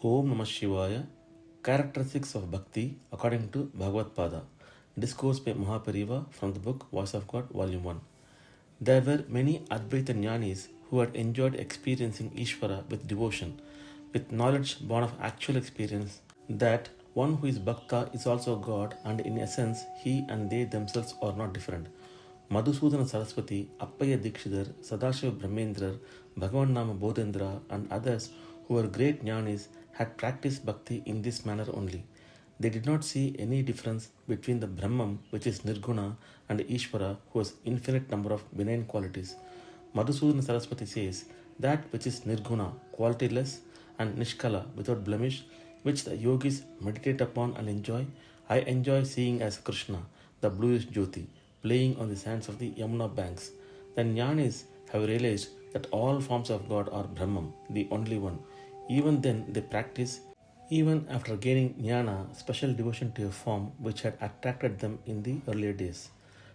Om Namah Shivaya. Characteristics of Bhakti according to Bhagavadpadha. Discourse by MahaPeriyava from the book Voice of God, Volume 1. There were many Advaita Jnanis who had enjoyed experiencing Ishvara with devotion, with knowledge born of actual experience that one who is Bhakta is also God, and in essence he and they themselves are not different. Madhusudana Saraswati, Appaya Dikshidhar, Sadashiva Brahmendra, Bhagavan Nama Bodhendra, and others who were great jnanis had practiced bhakti in this manner only. They did not see any difference between the Brahman, which is Nirguna, and Ishvara, who has infinite number of benign qualities. Madhusudana Saraswati says, that which is Nirguna, qualityless, and Nishkala, without blemish, which the yogis meditate upon and enjoy, I enjoy seeing as Krishna, the bluish Jyoti, playing on the sands of the Yamuna banks. The jnanis have realized that all forms of God are Brahman, the only one. Even then, they practice, even after gaining jnana, special devotion to a form which had attracted them in the earlier days.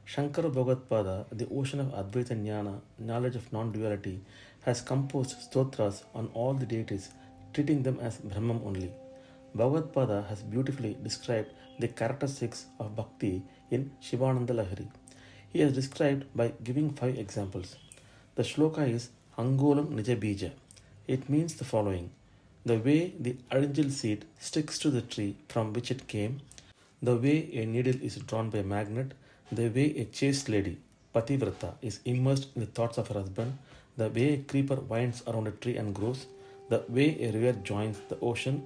Shankara Bhagavadpadha, the ocean of Advaita Jnana, knowledge of non-duality, has composed stotras on all the deities, treating them as Brahman only. Bhagavadpadha has beautifully described the characteristics of bhakti in Shivananda Lahari. He has described by giving 5 examples. The shloka is Angolam Nijabija. It means the following: the way the arangel seed sticks to the tree from which it came, the way a needle is drawn by a magnet, the way a chaste lady, Pativrata, is immersed in the thoughts of her husband, the way a creeper winds around a tree and grows, the way a river joins the ocean.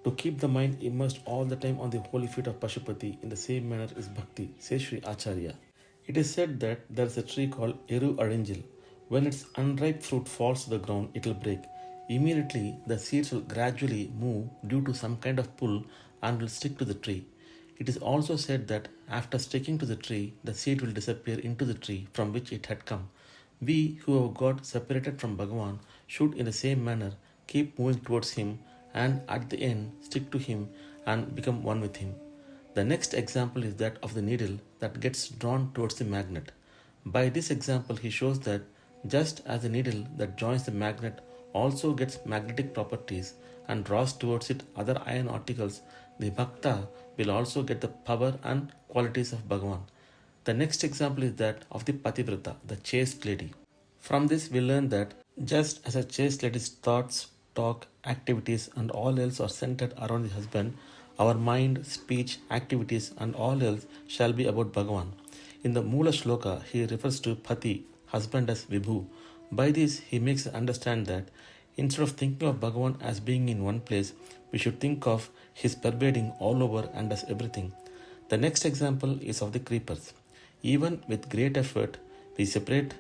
To keep the mind immersed all the time on the holy feet of Pashupati in the same manner is bhakti, says Shri Acharya. It is said that there is a tree called Eru Arangel. When its unripe fruit falls to the ground, it will break. Immediately, the seeds will gradually move due to some kind of pull and will stick to the tree. It is also said that after sticking to the tree, the seed will disappear into the tree from which it had come. We who have got separated from Bhagavan should in the same manner keep moving towards him and at the end stick to him and become one with him. The next example is that of the needle that gets drawn towards the magnet. By this example, he shows that just as the needle that joins the magnet also gets magnetic properties and draws towards it other iron articles, the Bhakta will also get the power and qualities of Bhagavan. The next example is that of the Pativrata, the chaste lady. From this, we learn that just as a chaste lady's thoughts, talk, activities, and all else are centered around the husband, our mind, speech, activities, and all else shall be about Bhagavan. In the Mula Shloka, he refers to Pati, husband, as Vibhu. By this, he makes us understand that instead of thinking of Bhagavan as being in one place, we should think of his pervading all over and as everything. The next example is of the creepers. Even with great effort, we separate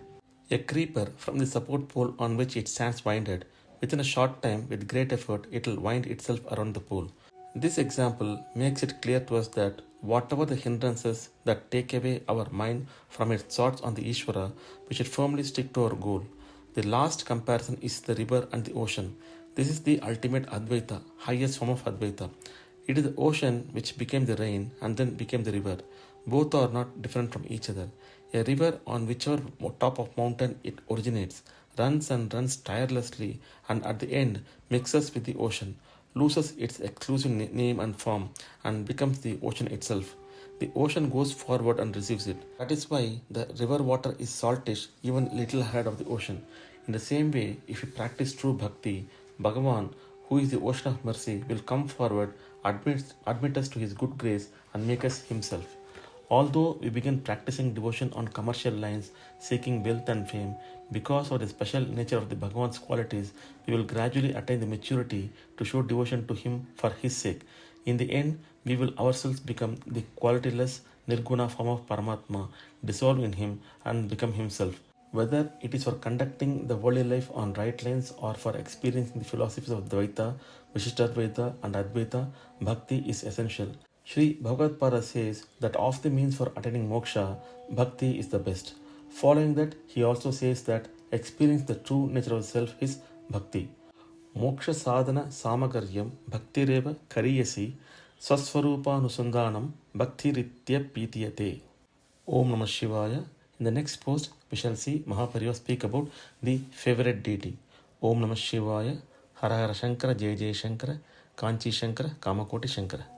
a creeper from the support pole on which it stands winded. Within a short time, with great effort, it will wind itself around the pole. This example makes it clear to us that whatever the hindrances that take away our mind from its thoughts on the Ishvara, we should firmly stick to our goal. The last comparison is the river and the ocean. This is the ultimate Advaita, highest form of Advaita. It is the ocean which became the rain and then became the river. Both are not different from each other. A river on whichever top of mountain it originates runs and runs tirelessly and at the end mixes with the ocean, loses its exclusive name and form and becomes the ocean itself. The ocean goes forward and receives it. That is why the river water is saltish even little ahead of the ocean. In the same way, if we practice true bhakti, Bhagavan, who is the ocean of mercy, will come forward, admit us to his good grace and make us himself. Although we begin practicing devotion on commercial lines, seeking wealth and fame, because of the special nature of the Bhagavan's qualities, we will gradually attain the maturity to show devotion to him for his sake. In the end, we will ourselves become the qualityless Nirguna form of Paramatma, dissolve in him and become himself. Whether it is for conducting the worldly life on right lines or for experiencing the philosophies of Dvaita, Vishishtadvaita and Advaita, bhakti is essential. Shri Bhagavadpadha says that of the means for attaining moksha, bhakti is the best. Following that, he also says that experience the true nature of self is bhakti. Moksha sadhana samagaryam bhaktireva kariyasi swaswarupanusandanam bhaktiritya pitiyate. Om Namah Shivaya. In the next post, we shall see MahaPeriaya speak about the favorite deity. Om Namah Shivaya. Hara Hara Shankara, Jai Jai Shankara, Kanchi Shankara, Kamakoti Shankara.